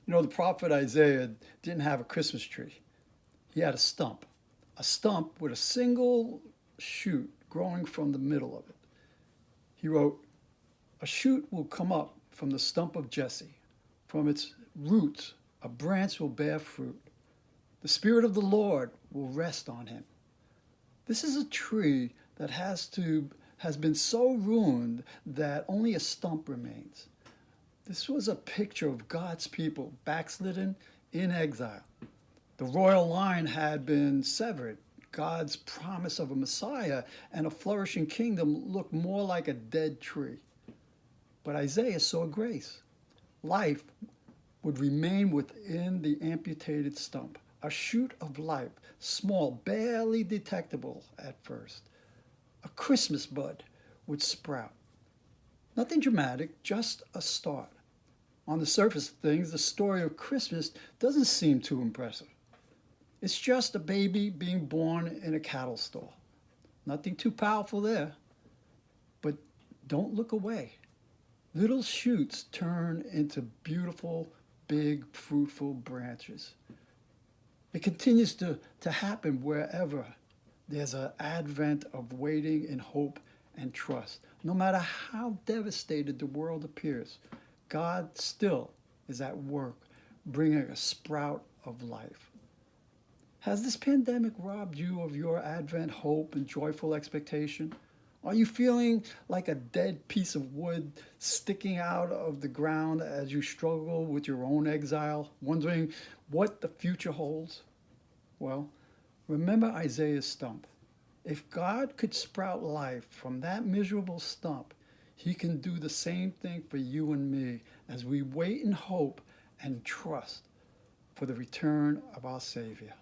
You know, the prophet Isaiah didn't have a Christmas tree. He had a stump with a single shoot growing from the middle of it. He wrote, "A shoot will come up from the stump of Jesse. From its roots, a branch will bear fruit. The Spirit of the Lord will rest on him." This is a tree that has been so ruined that only a stump remains. This was a picture of God's people backslidden in exile. The royal line had been severed. God's promise of a Messiah and a flourishing kingdom looked more like a dead tree. But Isaiah saw grace. Life would remain within the amputated stump, a shoot of life, small, barely detectable at first. A Christmas bud would sprout. Nothing dramatic, just a start. On the surface of things, the story of Christmas doesn't seem too impressive. It's just a baby being born in a cattle stall. Nothing too powerful there. But don't look away. Little shoots turn into beautiful, big, fruitful branches. It continues to happen wherever there's an advent of waiting in hope and trust. No matter how devastated the world appears, God still is at work bringing a sprout of life. Has this pandemic robbed you of your Advent hope and joyful expectation? Are you feeling like a dead piece of wood sticking out of the ground as you struggle with your own exile, wondering what the future holds? Well, remember Isaiah's stump. If God could sprout life from that miserable stump, he can do the same thing for you and me as we wait in hope and trust for the return of our Savior.